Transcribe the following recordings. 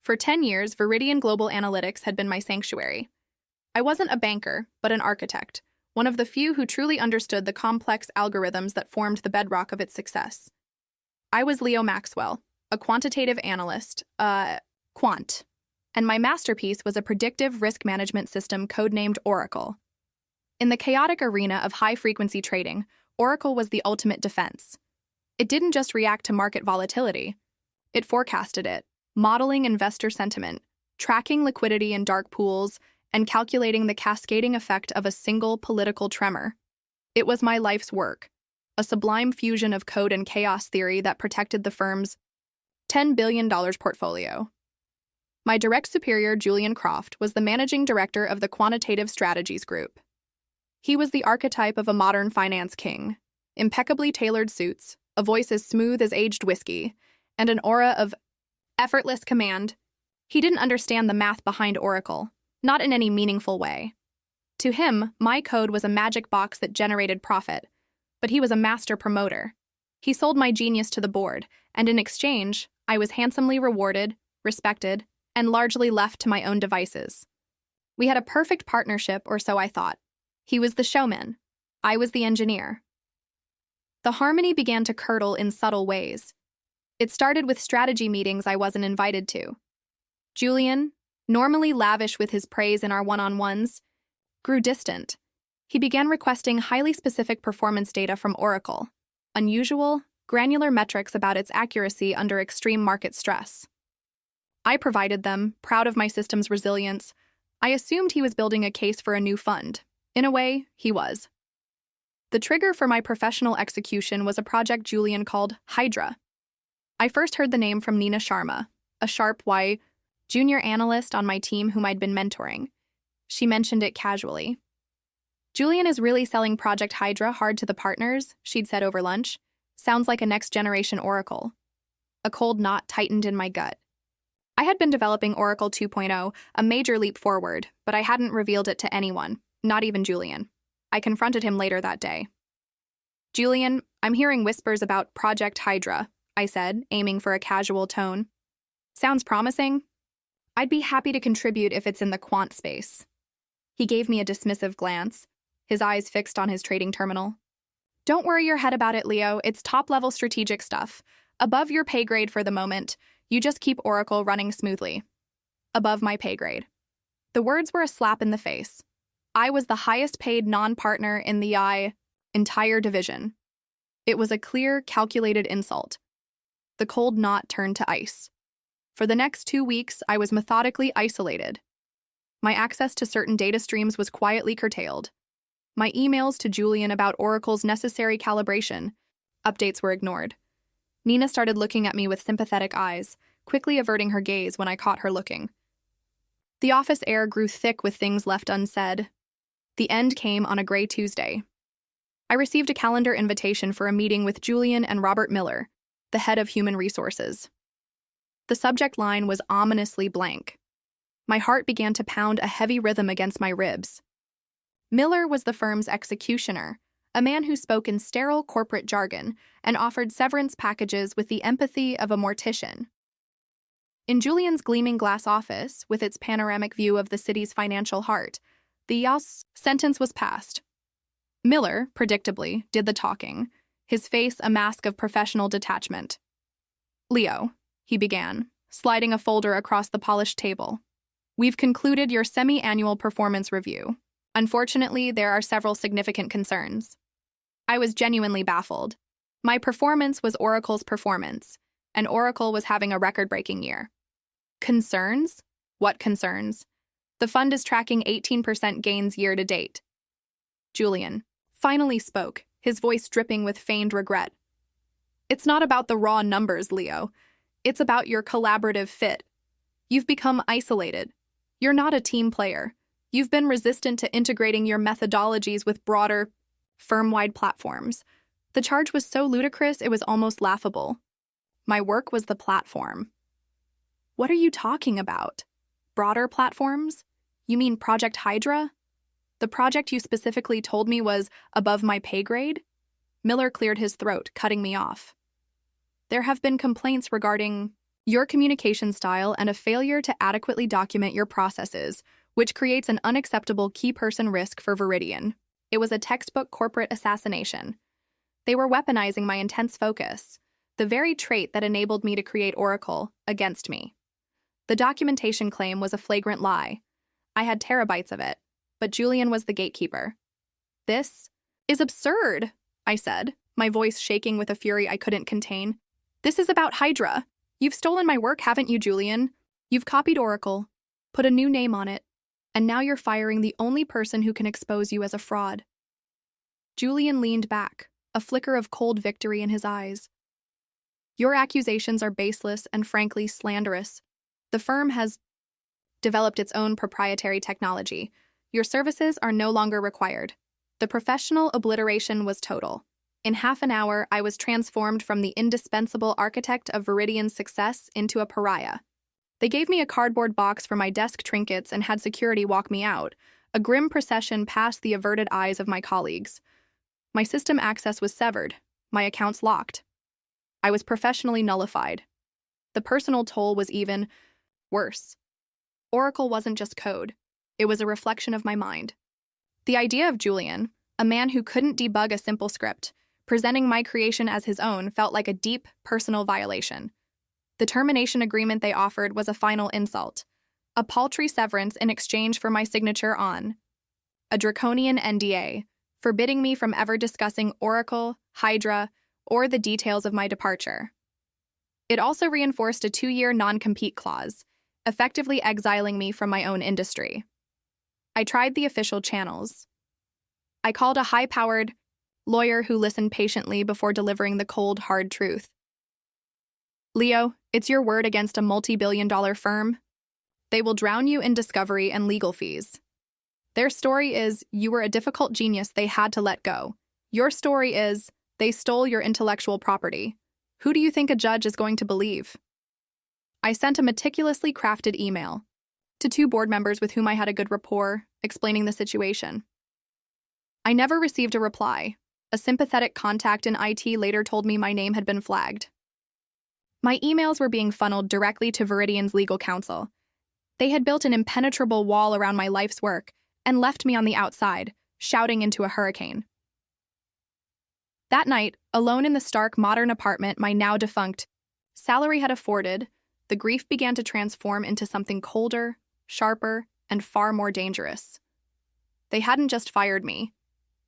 For 10 years, Veridian Global Analytics had been my sanctuary. I wasn't a banker, but an architect, one of the few who truly understood the complex algorithms that formed the bedrock of its success. I was Leo Maxwell, a quantitative analyst, quant, and my masterpiece was a predictive risk management system codenamed Oracle. In the chaotic arena of high-frequency trading, Oracle was the ultimate defense. It didn't just react to market volatility. It forecasted it, modeling investor sentiment, tracking liquidity in dark pools, and calculating the cascading effect of a single political tremor. It was my life's work, a sublime fusion of code and chaos theory that protected the firm's $10 billion portfolio. My direct superior, Julian Croft, was the managing director of the Quantitative Strategies Group. He was the archetype of a modern finance king, impeccably tailored suits, a voice as smooth as aged whiskey, and an aura of effortless command. He didn't understand the math behind Oracle, not in any meaningful way. To him, my code was a magic box that generated profit, but he was a master promoter. He sold my genius to the board, and in exchange, I was handsomely rewarded, respected, and largely left to my own devices. We had a perfect partnership, or so I thought. He was the showman. I was the engineer. The harmony began to curdle in subtle ways. It started with strategy meetings I wasn't invited to. Julian, normally lavish with his praise in our one-on-ones, grew distant. He began requesting highly specific performance data from Oracle, unusual, granular metrics about its accuracy under extreme market stress. I provided them, proud of my system's resilience. I assumed he was building a case for a new fund. In a way, he was. The trigger for my professional execution was a project Julian called Hydra. I first heard the name from Nina Sharma, a sharp, junior analyst on my team whom I'd been mentoring. She mentioned it casually. Julian is really selling Project Hydra hard to the partners, she'd said over lunch. Sounds like a next-generation Oracle. A cold knot tightened in my gut. I had been developing Oracle 2.0, a major leap forward, but I hadn't revealed it to anyone, not even Julian. I confronted him later that day. Julian, I'm hearing whispers about Project Hydra, I said, aiming for a casual tone. Sounds promising? I'd be happy to contribute if it's in the quant space. He gave me a dismissive glance, his eyes fixed on his trading terminal. Don't worry your head about it, Leo. It's top-level strategic stuff. Above your pay grade for the moment. You just keep Oracle running smoothly. Above my pay grade. The words were a slap in the face. I was the highest-paid non-partner in the entire division. It was a clear, calculated insult. The cold knot turned to ice. For the next 2 weeks, I was methodically isolated. My access to certain data streams was quietly curtailed. My emails to Julian about Oracle's necessary calibration, updates were ignored. Nina started looking at me with sympathetic eyes, quickly averting her gaze when I caught her looking. The office air grew thick with things left unsaid. The end came on a gray Tuesday. I received a calendar invitation for a meeting with Julian and Robert Miller, the head of human resources. The subject line was ominously blank. My heart began to pound a heavy rhythm against my ribs. Miller was the firm's executioner, a man who spoke in sterile corporate jargon and offered severance packages with the empathy of a mortician. In Julian's gleaming glass office, with its panoramic view of the city's financial heart, the Yas sentence was passed. Miller, predictably, did the talking, his face a mask of professional detachment. Leo, he began, sliding a folder across the polished table. We've concluded your semi-annual performance review. Unfortunately, there are several significant concerns. I was genuinely baffled. My performance was Oracle's performance, and Oracle was having a record-breaking year. Concerns? What concerns? The fund is tracking 18% gains year to date. Julian finally spoke, his voice dripping with feigned regret. It's not about the raw numbers, Leo. It's about your collaborative fit. You've become isolated. You're not a team player. You've been resistant to integrating your methodologies with broader, firm-wide platforms. The charge was so ludicrous it was almost laughable. My work was the platform. What are you talking about? Broader platforms? You mean Project Hydra? The project you specifically told me was above my pay grade? Miller cleared his throat, cutting me off. There have been complaints regarding Your communication style and a failure to adequately document your processes, which creates an unacceptable key person risk for Veridian. It was a textbook corporate assassination. They were weaponizing my intense focus, the very trait that enabled me to create Oracle, against me. The documentation claim was a flagrant lie. I had terabytes of it, but Julian was the gatekeeper. This is absurd, I said, my voice shaking with a fury I couldn't contain. This is about Hydra. You've stolen my work, haven't you, Julian? You've copied Oracle, put a new name on it, and now you're firing the only person who can expose you as a fraud. Julian leaned back, a flicker of cold victory in his eyes. Your accusations are baseless and frankly slanderous. The firm has developed its own proprietary technology. Your services are no longer required. The professional obliteration was total. In half an hour, I was transformed from the indispensable architect of Veridian's success into a pariah. They gave me a cardboard box for my desk trinkets and had security walk me out, a grim procession past the averted eyes of my colleagues. My system access was severed, my accounts locked. I was professionally nullified. The personal toll was even worse. Oracle wasn't just code. It was a reflection of my mind. The idea of Julian, a man who couldn't debug a simple script, presenting my creation as his own felt like a deep, personal violation. The termination agreement they offered was a final insult, a paltry severance in exchange for my signature on a draconian NDA, forbidding me from ever discussing Oracle, Hydra, or the details of my departure. It also reinforced a 2-year non-compete clause, effectively exiling me from my own industry. I tried the official channels. I called a high-powered lawyer who listened patiently before delivering the cold, hard truth. Leo, it's your word against a multi-billion-dollar firm. They will drown you in discovery and legal fees. Their story is you were a difficult genius they had to let go. Your story is they stole your intellectual property. Who do you think a judge is going to believe? I sent a meticulously crafted email to 2 board members with whom I had a good rapport, explaining the situation. I never received a reply. A sympathetic contact in IT later told me my name had been flagged. My emails were being funneled directly to Veridian's legal counsel. They had built an impenetrable wall around my life's work and left me on the outside, shouting into a hurricane. That night, alone in the stark, modern apartment my now defunct salary had afforded, the grief began to transform into something colder, sharper, and far more dangerous. They hadn't just fired me.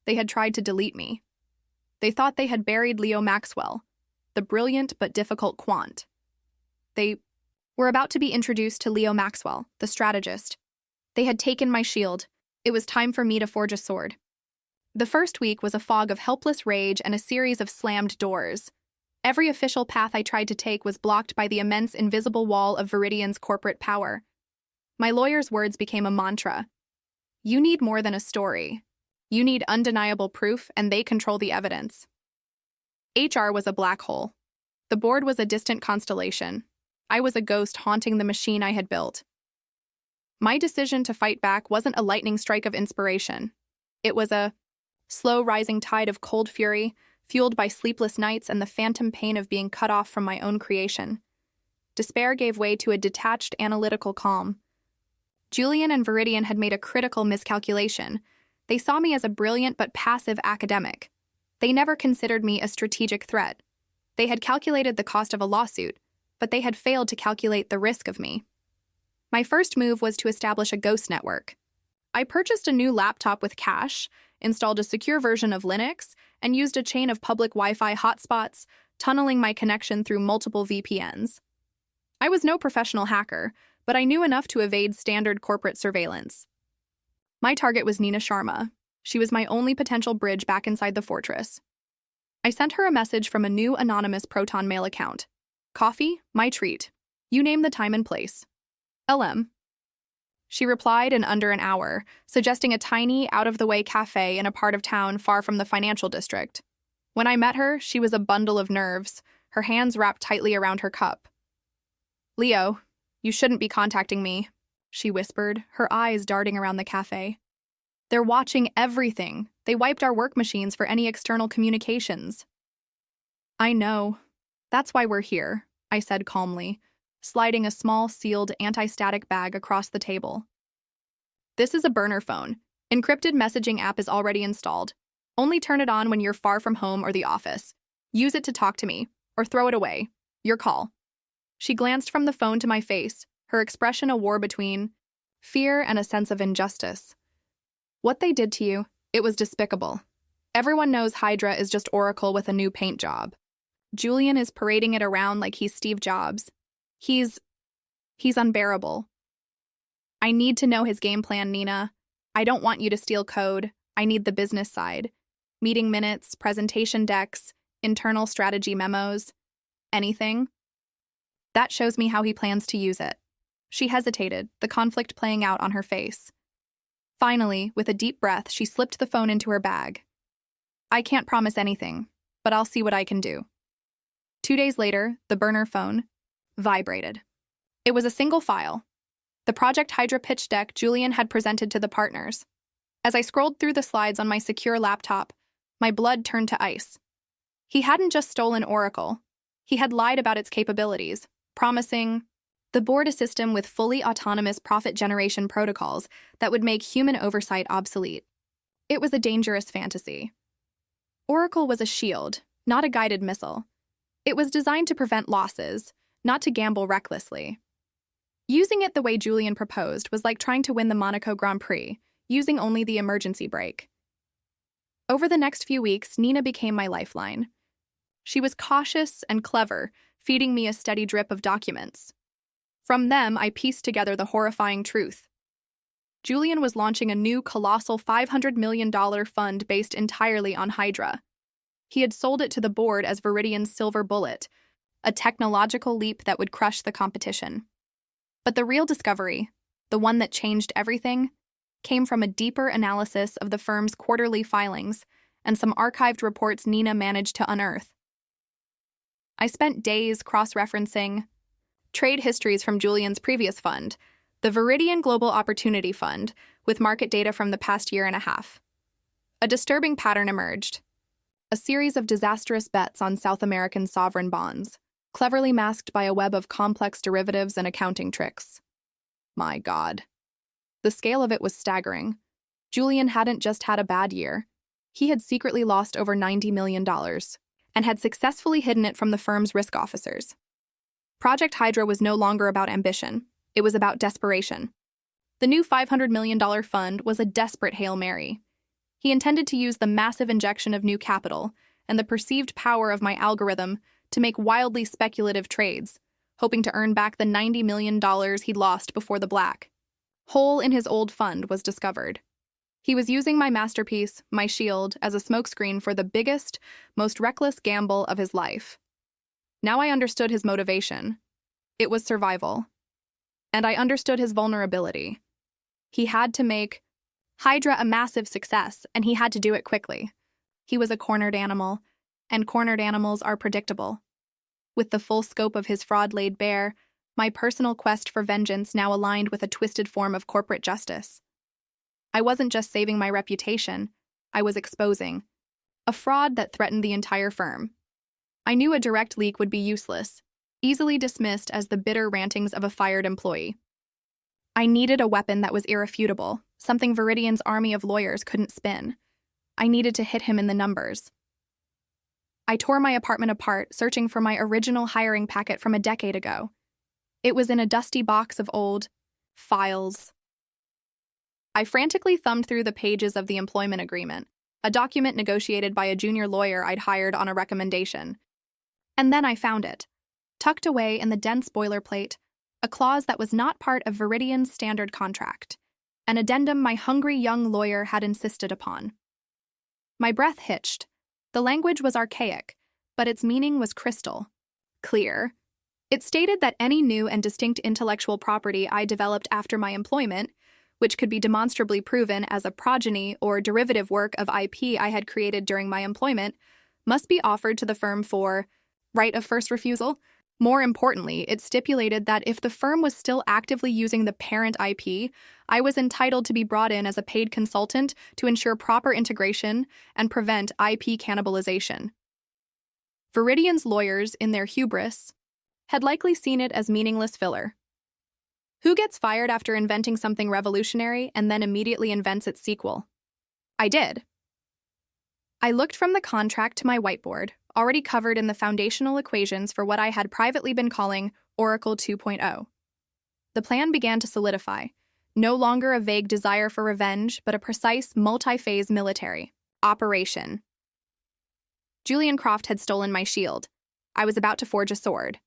They had tried to delete me. They thought they had buried Leo Maxwell, the brilliant but difficult quant. They were about to be introduced to Leo Maxwell, the strategist. They had taken my shield. It was time for me to forge a sword. The first week was a fog of helpless rage and a series of slammed doors. Every official path I tried to take was blocked by the immense invisible wall of Veridian's corporate power. My lawyer's words became a mantra. You need more than a story. You need undeniable proof, and they control the evidence. HR was a black hole. The board was a distant constellation. I was a ghost haunting the machine I had built. My decision to fight back wasn't a lightning strike of inspiration. It was a slow rising tide of cold fury, fueled by sleepless nights and the phantom pain of being cut off from my own creation. Despair gave way to a detached, analytical calm. Julian and Veridian had made a critical miscalculation. They saw me as a brilliant but passive academic. They never considered me a strategic threat. They had calculated the cost of a lawsuit, but they had failed to calculate the risk of me. My first move was to establish a ghost network. I purchased a new laptop with cash, installed a secure version of Linux, and used a chain of public Wi-Fi hotspots, tunneling my connection through multiple VPNs. I was no professional hacker, but I knew enough to evade standard corporate surveillance. My target was Nina Sharma. She was my only potential bridge back inside the fortress. I sent her a message from a new anonymous Proton Mail account. Coffee, my treat. You name the time and place. LM. She replied in under an hour, suggesting a tiny, out-of-the-way cafe in a part of town far from the financial district. When I met her, she was a bundle of nerves, her hands wrapped tightly around her cup. Leo, you shouldn't be contacting me, she whispered, her eyes darting around the cafe. They're watching everything. They wiped our work machines for any external communications. I know. That's why we're here, I said calmly. sliding a small sealed anti-static bag across the table. This is a burner phone. Encrypted messaging app is already installed. Only turn it on when you're far from home or the office. Use it to talk to me, or throw it away. Your call. She glanced from the phone to my face, her expression a war between fear and a sense of injustice. What they did to you, it was despicable. Everyone knows Hydra is just Oracle with a new paint job. Julian is parading it around like he's Steve Jobs. He's unbearable. I need to know his game plan, Nina. I don't want you to steal code. I need the business side. Meeting minutes, presentation decks, internal strategy memos. Anything. That shows me how he plans to use it. She hesitated, the conflict playing out on her face. Finally, with a deep breath, she slipped the phone into her bag. I can't promise anything, but I'll see what I can do. 2 days later, the burner phone vibrated. It was a single file. The Project Hydra pitch deck Julian had presented to the partners. As I scrolled through the slides on my secure laptop, my blood turned to ice. He hadn't just stolen Oracle. He had lied about its capabilities, promising the board a system with fully autonomous profit generation protocols that would make human oversight obsolete. It was a dangerous fantasy. Oracle was a shield, not a guided missile. It was designed to prevent losses, not to gamble recklessly. Using it the way Julian proposed was like trying to win the Monaco Grand Prix, using only the emergency brake. Over the next few weeks, Nina became my lifeline. She was cautious and clever, feeding me a steady drip of documents. From them, I pieced together the horrifying truth. Julian was launching a new colossal $500 million fund based entirely on Hydra. He had sold it to the board as Veridian's silver bullet, a technological leap that would crush the competition. But the real discovery, the one that changed everything, came from a deeper analysis of the firm's quarterly filings and some archived reports Nina managed to unearth. I spent days cross-referencing trade histories from Julian's previous fund, the Veridian Global Opportunity Fund, with market data from the past year and a half. A disturbing pattern emerged. A series of disastrous bets on South American sovereign bonds, cleverly masked by a web of complex derivatives and accounting tricks. My God. The scale of it was staggering. Julian hadn't just had a bad year. He had secretly lost over $90 million and had successfully hidden it from the firm's risk officers. Project Hydra was no longer about ambition. It was about desperation. The new $500 million fund was a desperate Hail Mary. He intended to use the massive injection of new capital and the perceived power of my algorithm to make wildly speculative trades, hoping to earn back the $90 million he'd lost before the black hole in his old fund was discovered. He was using my masterpiece, my shield, as a smokescreen for the biggest, most reckless gamble of his life. Now I understood his motivation. It was survival. And I understood his vulnerability. He had to make Hydra a massive success, and he had to do it quickly. He was a cornered animal, and cornered animals are predictable. With the full scope of his fraud laid bare, my personal quest for vengeance now aligned with a twisted form of corporate justice. I wasn't just saving my reputation, I was exposing a fraud that threatened the entire firm. I knew a direct leak would be useless, easily dismissed as the bitter rantings of a fired employee. I needed a weapon that was irrefutable, something Veridian's army of lawyers couldn't spin. I needed to hit him in the numbers. I tore my apartment apart, searching for my original hiring packet from a decade ago. It was in a dusty box of old files. I frantically thumbed through the pages of the employment agreement, a document negotiated by a junior lawyer I'd hired on a recommendation. And then I found it, tucked away in the dense boilerplate, a clause that was not part of Veridian's standard contract, an addendum my hungry young lawyer had insisted upon. My breath hitched. The language was archaic, but its meaning was crystal clear. It stated that any new and distinct intellectual property I developed after my employment, which could be demonstrably proven as a progeny or derivative work of IP I had created during my employment, must be offered to the firm for right of first refusal. More importantly, it stipulated that if the firm was still actively using the parent IP, I was entitled to be brought in as a paid consultant to ensure proper integration and prevent IP cannibalization. Veridian's lawyers, in their hubris, had likely seen it as meaningless filler. Who gets fired after inventing something revolutionary and then immediately invents its sequel? I did. I looked from the contract to my whiteboard, already covered in the foundational equations for what I had privately been calling Oracle 2.0. The plan began to solidify, no longer a vague desire for revenge, but a precise, multi-phase military operation. Julian Croft had stolen my shield. I was about to forge a sword.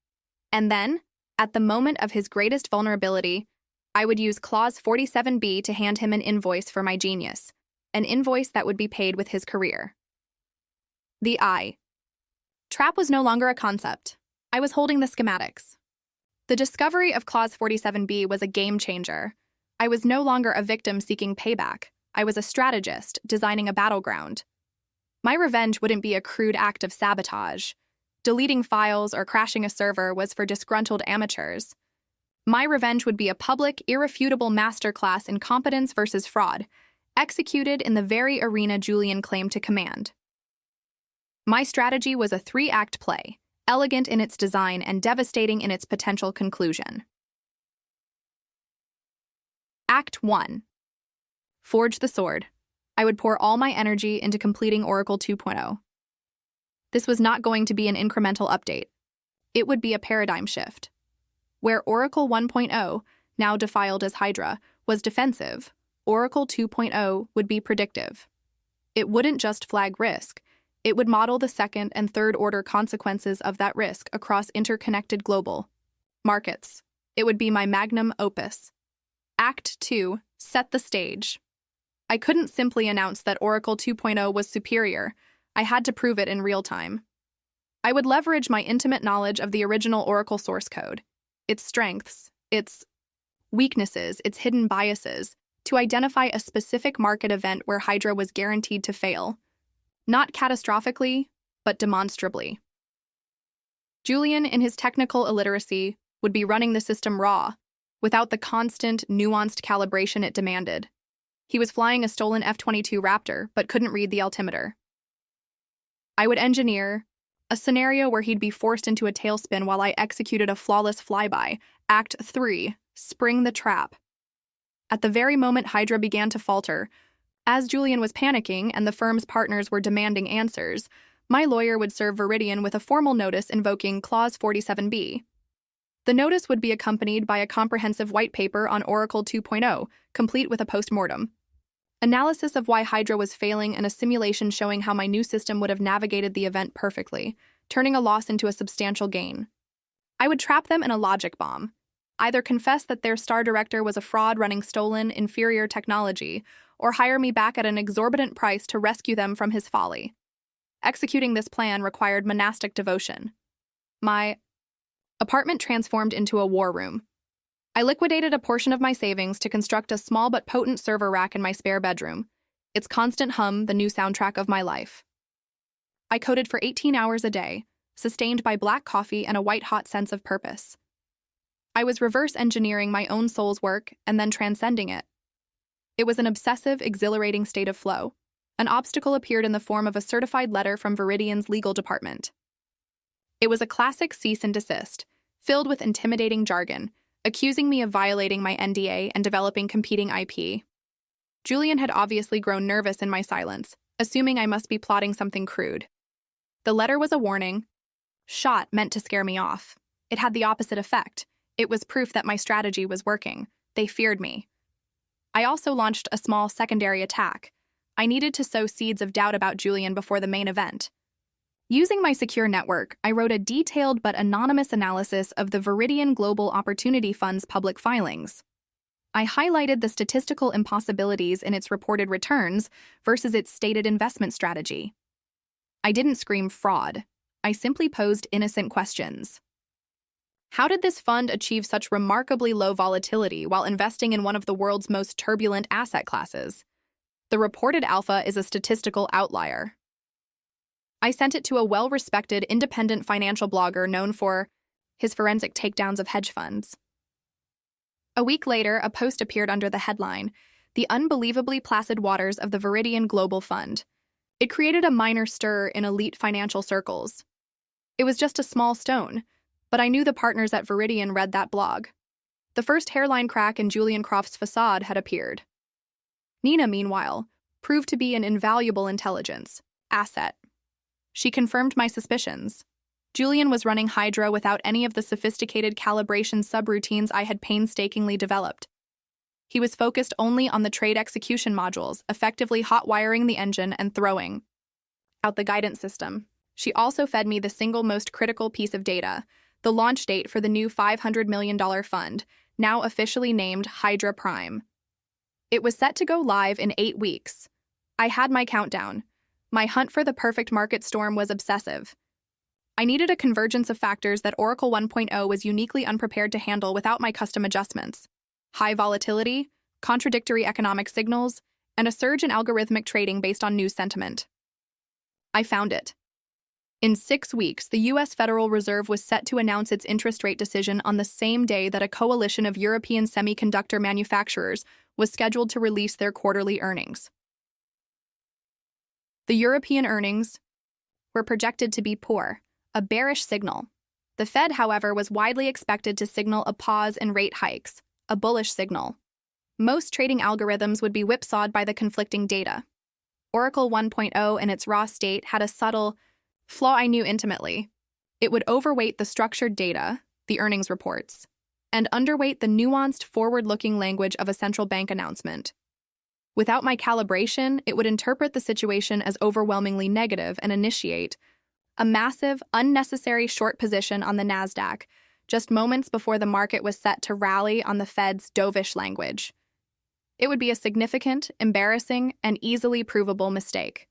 And then, at the moment of his greatest vulnerability, I would use Clause 47B to hand him an invoice for my genius, an invoice that would be paid with his career. The trap was no longer a concept. I was holding the schematics. The discovery of Clause 47B was a game changer. I was no longer a victim seeking payback. I was a strategist designing a battleground. My revenge wouldn't be a crude act of sabotage. Deleting files or crashing a server was for disgruntled amateurs. My revenge would be a public, irrefutable masterclass in competence versus fraud, executed in the very arena Julian claimed to command. My strategy was a 3-act play, elegant in its design and devastating in its potential conclusion. Act 1. Forge the sword. I would pour all my energy into completing Oracle 2.0. This was not going to be an incremental update. It would be a paradigm shift. Where Oracle 1.0, now defiled as Hydra, was defensive, Oracle 2.0 would be predictive. It wouldn't just flag risk. It would model the second and third order consequences of that risk across interconnected global markets. It would be my magnum opus. Act 2, set the stage. I couldn't simply announce that Oracle 2.0 was superior. I had to prove it in real time. I would leverage my intimate knowledge of the original Oracle source code, its strengths, its weaknesses, its hidden biases, to identify a specific market event where Hydra was guaranteed to fail. Not catastrophically, but demonstrably. Julian, in his technical illiteracy, would be running the system raw, without the constant, nuanced calibration it demanded. He was flying a stolen F-22 Raptor, but couldn't read the altimeter. I would engineer a scenario where he'd be forced into a tailspin while I executed a flawless flyby. Act 3, spring the trap. At the very moment Hydra began to falter, as Julian was panicking and the firm's partners were demanding answers, my lawyer would serve Veridian with a formal notice invoking Clause 47B. The notice would be accompanied by a comprehensive white paper on Oracle 2.0, complete with a postmortem. Analysis of why Hydra was failing and a simulation showing how my new system would have navigated the event perfectly, turning a loss into a substantial gain. I would trap them in a logic bomb. Either confess that their star director was a fraud running stolen, inferior technology, or hire me back at an exorbitant price to rescue them from his folly. Executing this plan required monastic devotion. My apartment transformed into a war room. I liquidated a portion of my savings to construct a small but potent server rack in my spare bedroom, its constant hum the new soundtrack of my life. I coded for 18 hours a day, sustained by black coffee and a white-hot sense of purpose. I was reverse engineering my own soul's work and then transcending it. It was an obsessive, exhilarating state of flow. An obstacle appeared in the form of a certified letter from Veridian's legal department. It was a classic cease and desist, filled with intimidating jargon, accusing me of violating my NDA and developing competing IP. Julian had obviously grown nervous in my silence, assuming I must be plotting something crude. The letter was a warning shot meant to scare me off. It had the opposite effect. It was proof that my strategy was working. They feared me. I also launched a small secondary attack. I needed to sow seeds of doubt about Julian before the main event. Using my secure network, I wrote a detailed but anonymous analysis of the Veridian Global Opportunity Fund's public filings. I highlighted the statistical impossibilities in its reported returns versus its stated investment strategy. I didn't scream fraud. I simply posed innocent questions. How did this fund achieve such remarkably low volatility while investing in one of the world's most turbulent asset classes? The reported alpha is a statistical outlier. I sent it to a well-respected independent financial blogger known for his forensic takedowns of hedge funds. A week later, a post appeared under the headline, "The Unbelievably Placid Waters of the Veridian Global Fund." It created a minor stir in elite financial circles. It was just a small stone, But I knew the partners at Veridian read that blog. The first hairline crack in Julian Croft's facade had appeared. Nina, meanwhile, proved to be an invaluable intelligence asset. She confirmed my suspicions. Julian was running Hydra without any of the sophisticated calibration subroutines I had painstakingly developed. He was focused only on the trade execution modules, effectively hot-wiring the engine and throwing out the guidance system. She also fed me the single most critical piece of data, the launch date for the new $500 million fund, now officially named Hydra Prime. It was set to go live in 8 weeks. I had my countdown. My hunt for the perfect market storm was obsessive. I needed a convergence of factors that Oracle 1.0 was uniquely unprepared to handle without my custom adjustments: high volatility, contradictory economic signals, and a surge in algorithmic trading based on news sentiment. I found it. In 6 weeks, the U.S. Federal Reserve was set to announce its interest rate decision on the same day that a coalition of European semiconductor manufacturers was scheduled to release their quarterly earnings. The European earnings were projected to be poor, a bearish signal. The Fed, however, was widely expected to signal a pause in rate hikes, a bullish signal. Most trading algorithms would be whipsawed by the conflicting data. Oracle 1.0 in its raw state had a subtle flaw I knew intimately. It would overweight the structured data, the earnings reports, and underweight the nuanced, forward-looking language of a central bank announcement. Without my calibration, it would interpret the situation as overwhelmingly negative and initiate a massive, unnecessary short position on the NASDAQ, just moments before the market was set to rally on the Fed's dovish language. It would be a significant, embarrassing, and easily provable mistake.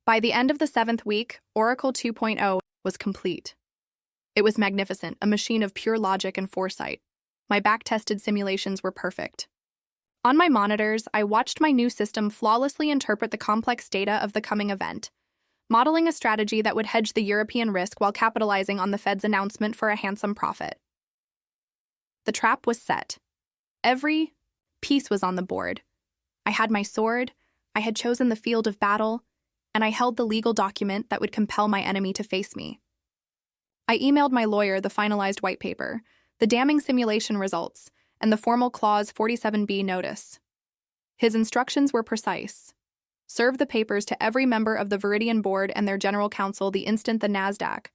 By the end of the 7th week, Oracle 2.0 was complete. It was magnificent, a machine of pure logic and foresight. My back-tested simulations were perfect. On my monitors, I watched my new system flawlessly interpret the complex data of the coming event, modeling a strategy that would hedge the European risk while capitalizing on the Fed's announcement for a handsome profit. The trap was set. Every piece was on the board. I had my sword, I had chosen the field of battle, and I held the legal document that would compel my enemy to face me. I emailed my lawyer the finalized white paper, the damning simulation results, and the formal Clause 47B notice. His instructions were precise. Serve the papers to every member of the Veridian board and their general counsel the instant the NASDAQ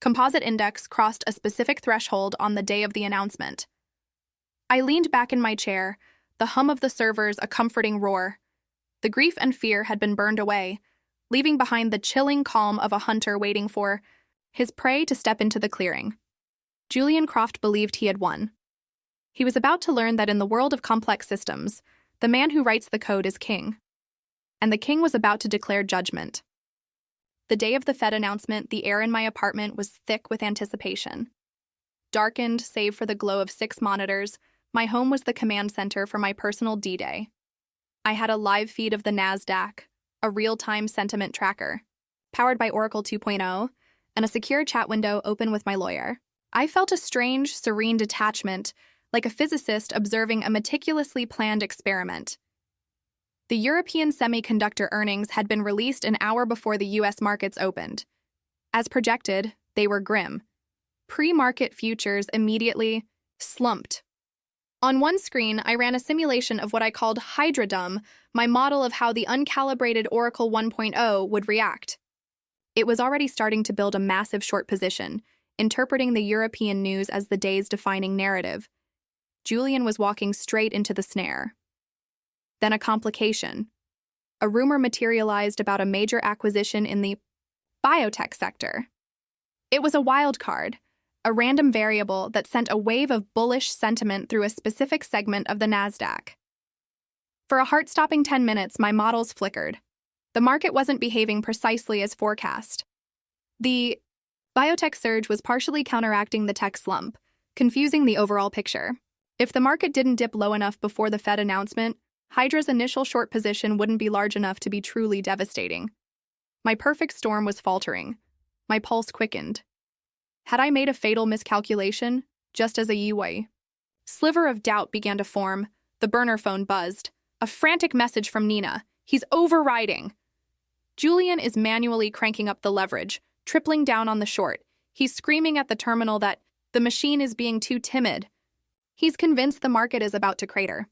composite index crossed a specific threshold on the day of the announcement. I leaned back in my chair, the hum of the servers a comforting roar. The grief and fear had been burned away, leaving behind the chilling calm of a hunter waiting for his prey to step into the clearing. Julian Croft believed he had won. He was about to learn that in the world of complex systems, the man who writes the code is king. And the king was about to declare judgment. The day of the Fed announcement, the air in my apartment was thick with anticipation. Darkened, save for the glow of 6 monitors, my home was the command center for my personal D-Day. I had a live feed of the NASDAQ, a real-time sentiment tracker, powered by Oracle 2.0, and a secure chat window open with my lawyer. I felt a strange, serene detachment, like a physicist observing a meticulously planned experiment. The European semiconductor earnings had been released an hour before the U.S. markets opened. As projected, they were grim. Pre-market futures immediately slumped. On one screen, I ran a simulation of what I called Hydra, my model of how the uncalibrated Oracle 1.0 would react. It was already starting to build a massive short position, interpreting the European news as the day's defining narrative. Julian was walking straight into the snare. Then a complication. A rumor materialized about a major acquisition in the biotech sector. It was a wild card, a random variable that sent a wave of bullish sentiment through a specific segment of the NASDAQ. For a heart-stopping 10 minutes, my models flickered. The market wasn't behaving precisely as forecast. The biotech surge was partially counteracting the tech slump, confusing the overall picture. If the market didn't dip low enough before the Fed announcement, Hydra's initial short position wouldn't be large enough to be truly devastating. My perfect storm was faltering. My pulse quickened. Had I made a fatal miscalculation, just as a Yue sliver of doubt began to form, the burner phone buzzed. A frantic message from Nina. He's overriding. Julian is manually cranking up the leverage, tripling down on the short. He's screaming at the terminal that the machine is being too timid. He's convinced the market is about to crater.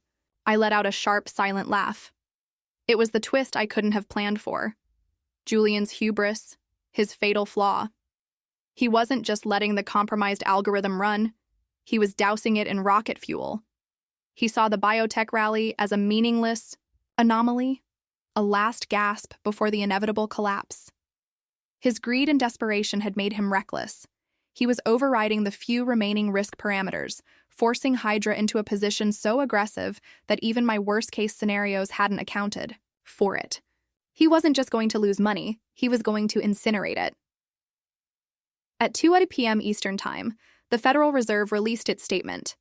I let out a sharp, silent laugh. It was the twist I couldn't have planned for. Julian's hubris, his fatal flaw. He wasn't just letting the compromised algorithm run, he was dousing it in rocket fuel. He saw the biotech rally as a meaningless anomaly, a last gasp before the inevitable collapse. His greed and desperation had made him reckless. He was overriding the few remaining risk parameters, forcing Hydra into a position so aggressive that even my worst-case scenarios hadn't accounted for it. He wasn't just going to lose money, he was going to incinerate it. At 2 p.m. Eastern Time, the Federal Reserve released its statement.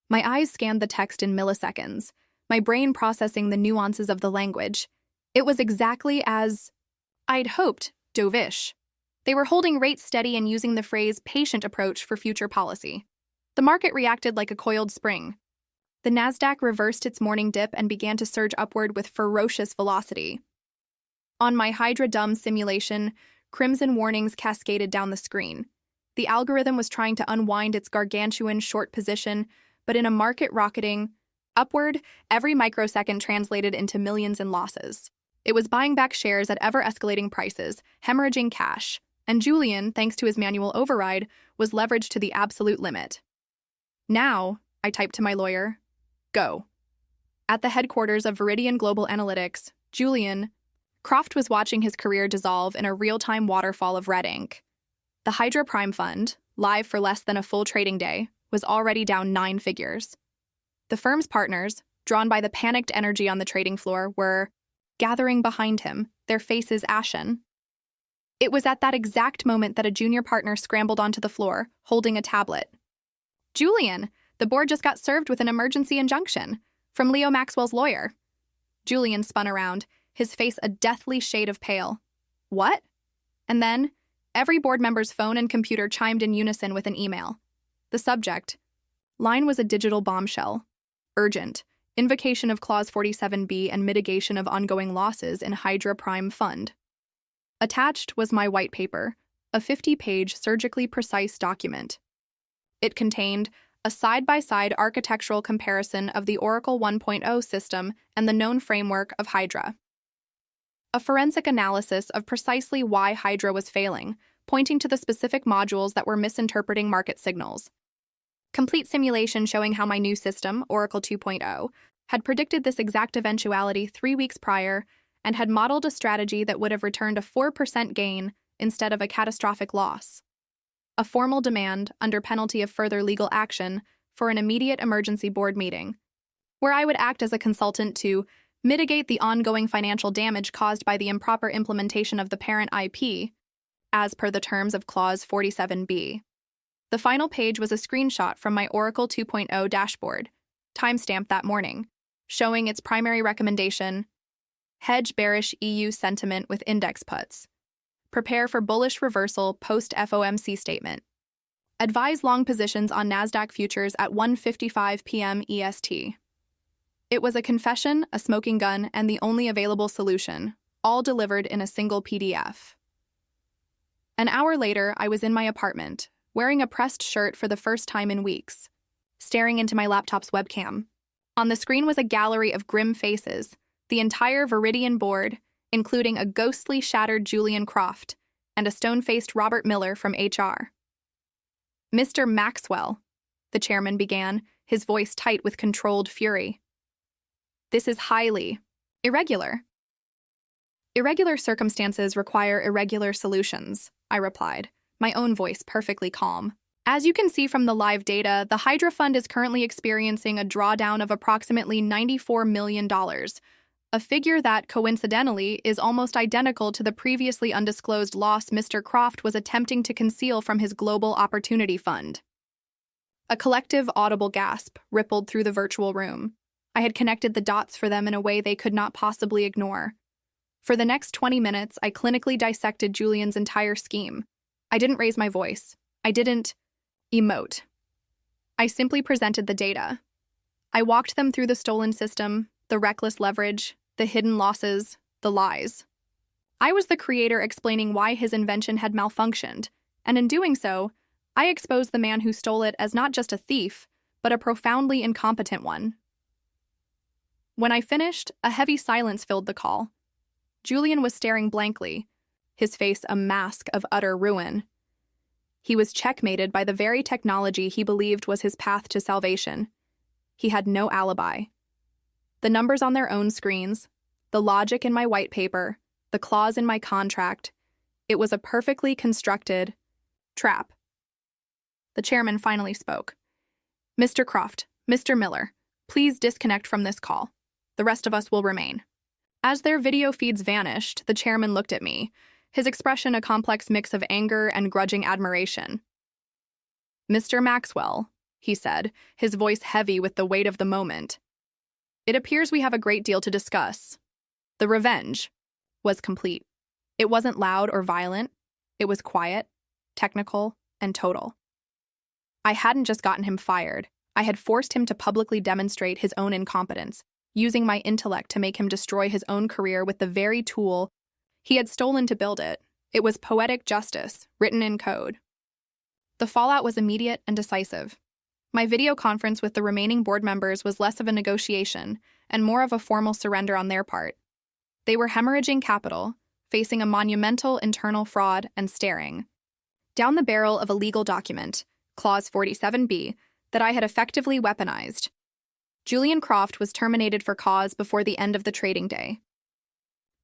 My eyes scanned the text in milliseconds, my brain processing the nuances of the language. It was exactly as I'd hoped, dovish. They were holding rates steady and using the phrase patient approach for future policy. The market reacted like a coiled spring. The Nasdaq reversed its morning dip and began to surge upward with ferocious velocity. On my Hydra dumb simulation, crimson warnings cascaded down the screen. The algorithm was trying to unwind its gargantuan short position, but in a market rocketing upward, every microsecond translated into millions in losses. It was buying back shares at ever-escalating prices, hemorrhaging cash, and Julian, thanks to his manual override, was leveraged to the absolute limit. Now, I typed to my lawyer, go. At the headquarters of Veridian Global Analytics, Julian Croft was watching his career dissolve in a real-time waterfall of red ink. The Hydra Prime Fund, live for less than a full trading day, was already down 9 figures. The firm's partners, drawn by the panicked energy on the trading floor, were gathering behind him, their faces ashen. It was at that exact moment that a junior partner scrambled onto the floor, holding a tablet. Julian, the board just got served with an emergency injunction from Leo Maxwell's lawyer. Julian spun around, his face a deathly shade of pale. What? And then, every board member's phone and computer chimed in unison with an email. The subject line was a digital bombshell. Urgent. Invocation of Clause 47B and mitigation of ongoing losses in Hydra Prime Fund. Attached was my white paper, a 50-page surgically precise document. It contained a side-by-side architectural comparison of the Oracle 1.0 system and the known framework of Hydra. A forensic analysis of precisely why Hydra was failing, pointing to the specific modules that were misinterpreting market signals. Complete simulation showing how my new system, Oracle 2.0, had predicted this exact eventuality 3 weeks prior and had modeled a strategy that would have returned a 4% gain instead of a catastrophic loss. A formal demand, under penalty of further legal action, for an immediate emergency board meeting, where I would act as a consultant to mitigate the ongoing financial damage caused by the improper implementation of the parent IP, as per the terms of Clause 47B. The final page was a screenshot from my Oracle 2.0 dashboard, timestamped that morning, showing its primary recommendation: hedge bearish EU sentiment with index puts. Prepare for bullish reversal post-FOMC statement. Advise long positions on Nasdaq futures at 1:55 p.m. EST. It was a confession, a smoking gun, and the only available solution, all delivered in a single PDF. An hour later, I was in my apartment, wearing a pressed shirt for the first time in weeks, staring into my laptop's webcam. On the screen was a gallery of grim faces, the entire Veridian board, including a ghostly shattered Julian Croft and a stone-faced Robert Miller from HR. Mr. Maxwell, the chairman began, his voice tight with controlled fury. This is highly irregular. Irregular circumstances require irregular solutions, I replied, my own voice perfectly calm. As you can see from the live data, the Hydra Fund is currently experiencing a drawdown of approximately $94 million, a figure that, coincidentally, is almost identical to the previously undisclosed loss Mr. Croft was attempting to conceal from his Global Opportunity Fund. A collective audible gasp rippled through the virtual room. I had connected the dots for them in a way they could not possibly ignore. For the next 20 minutes, I clinically dissected Julian's entire scheme. I didn't raise my voice. I didn't emote. I simply presented the data. I walked them through the stolen system, the reckless leverage, the hidden losses, the lies. I was the creator explaining why his invention had malfunctioned, And in doing so, I exposed the man who stole it as not just a thief, but a profoundly incompetent one. When I finished, a heavy silence filled the call. Julian was staring blankly, his face a mask of utter ruin. He was checkmated by the very technology he believed was his path to salvation. He had no alibi. The numbers on their own screens, the logic in my white paper, the clause in my contract, it was a perfectly constructed trap. The chairman finally spoke. "Mr. Croft, Mr. Miller, please disconnect from this call. The rest of us will remain." As their video feeds vanished, the chairman looked at me, his expression a complex mix of anger and grudging admiration. "Mr. Maxwell," he said, his voice heavy with the weight of the moment, "it appears we have a great deal to discuss." The revenge was complete. It wasn't loud or violent. It was quiet, technical, and total. I hadn't just gotten him fired. I had forced him to publicly demonstrate his own incompetence, using my intellect to make him destroy his own career with the very tool he had stolen to build it. It was poetic justice, written in code. The fallout was immediate and decisive. My video conference with the remaining board members was less of a negotiation and more of a formal surrender on their part. They were hemorrhaging capital, facing a monumental internal fraud and staring down the barrel of a legal document, Clause 47B, that I had effectively weaponized. Julian Croft was terminated for cause before the end of the trading day.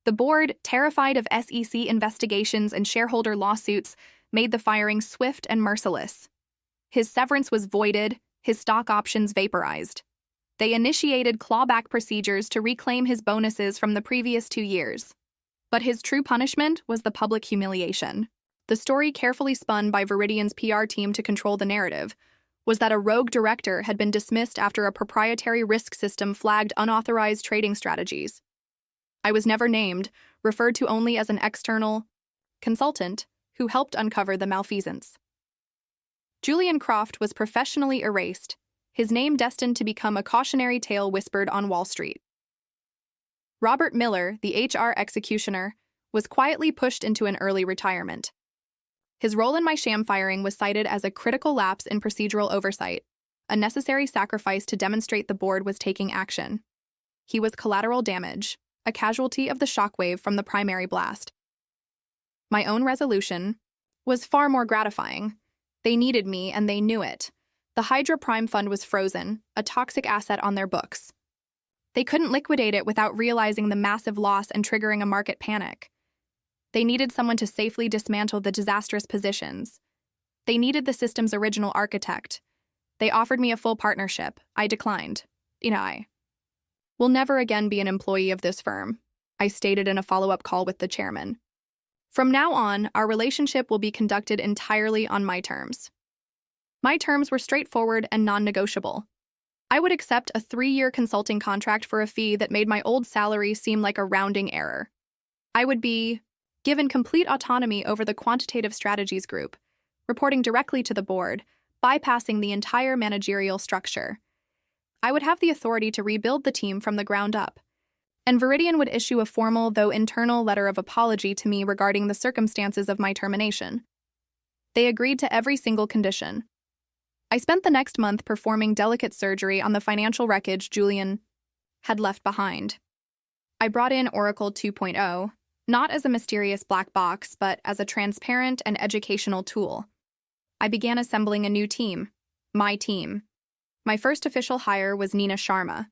The board, terrified of SEC investigations and shareholder lawsuits, made the firing swift and merciless. His severance was voided, his stock options vaporized. They initiated clawback procedures to reclaim his bonuses from the previous 2 years. But his true punishment was the public humiliation. The story, carefully spun by Veridian's PR team to control the narrative, was that a rogue director had been dismissed after a proprietary risk system flagged unauthorized trading strategies. I was never named, referred to only as an external consultant who helped uncover the malfeasance. Julian Croft was professionally erased, his name destined to become a cautionary tale whispered on Wall Street. Robert Miller, the HR executioner, was quietly pushed into an early retirement. His role in my sham firing was cited as a critical lapse in procedural oversight, a necessary sacrifice to demonstrate the board was taking action. He was collateral damage, a casualty of the shockwave from the primary blast. My own resolution was far more gratifying. They needed me, and they knew it. The Hydra Prime Fund was frozen, a toxic asset on their books. They couldn't liquidate it without realizing the massive loss and triggering a market panic. They needed someone to safely dismantle the disastrous positions. They needed the system's original architect. They offered me a full partnership. I declined. I will never again be an employee of this firm, I stated in a follow-up call with the chairman. From now on, our relationship will be conducted entirely on my terms. My terms were straightforward and non-negotiable. I would accept a 3-year consulting contract for a fee that made my old salary seem like a rounding error. I would be given complete autonomy over the Quantitative Strategies Group, reporting directly to the board, bypassing the entire managerial structure. I would have the authority to rebuild the team from the ground up, and Veridian would issue a formal, though internal, letter of apology to me regarding the circumstances of my termination. They agreed to every single condition. I spent the next month performing delicate surgery on the financial wreckage Julian had left behind. I brought in Oracle 2.0, not as a mysterious black box, but as a transparent and educational tool. I began assembling a new team, my team. My first official hire was Nina Sharma.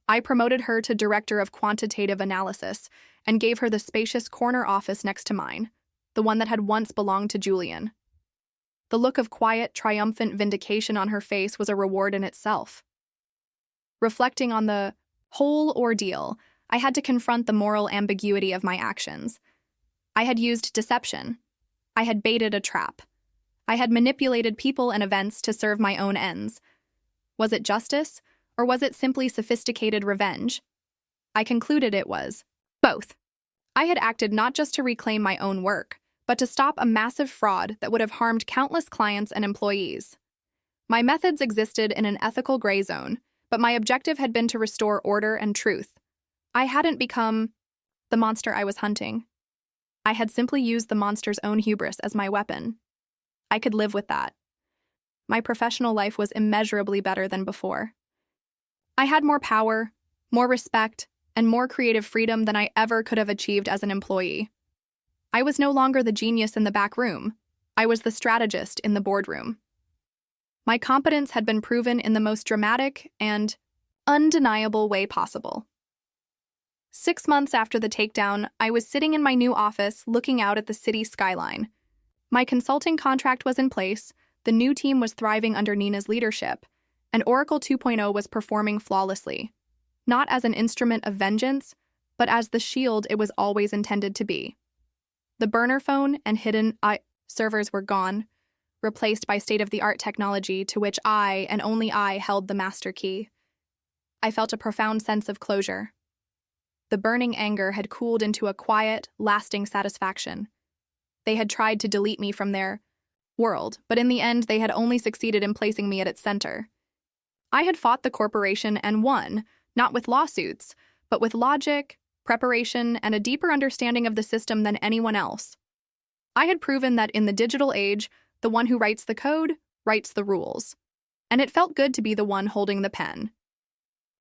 I promoted her to Director of Quantitative Analysis and gave her the spacious corner office next to mine, the one that had once belonged to Julian. The look of quiet, triumphant vindication on her face was a reward in itself. Reflecting on the whole ordeal, I had to confront the moral ambiguity of my actions. I had used deception. I had baited a trap. I had manipulated people and events to serve my own ends. Was it justice, or was it simply sophisticated revenge? I concluded it was both. I had acted not just to reclaim my own work, but to stop a massive fraud that would have harmed countless clients and employees. My methods existed in an ethical gray zone, but my objective had been to restore order and truth. I hadn't become the monster I was hunting. I had simply used the monster's own hubris as my weapon. I could live with that. My professional life was immeasurably better than before. I had more power, more respect, and more creative freedom than I ever could have achieved as an employee. I was no longer the genius in the back room. I was the strategist in the boardroom. My competence had been proven in the most dramatic and undeniable way possible. 6 months after the takedown, I was sitting in my new office looking out at the city skyline. My consulting contract was in place, the new team was thriving under Nina's leadership, and Oracle 2.0 was performing flawlessly, not as an instrument of vengeance, but as the shield it was always intended to be. The burner phone and hidden servers were gone, replaced by state-of-the-art technology to which I, and only I, held the master key. I felt a profound sense of closure. The burning anger had cooled into a quiet, lasting satisfaction. They had tried to delete me from their world, but in the end they had only succeeded in placing me at its center. I had fought the corporation and won, not with lawsuits, but with logic, preparation, and a deeper understanding of the system than anyone else. I had proven that in the digital age, the one who writes the code writes the rules. And it felt good to be the one holding the pen.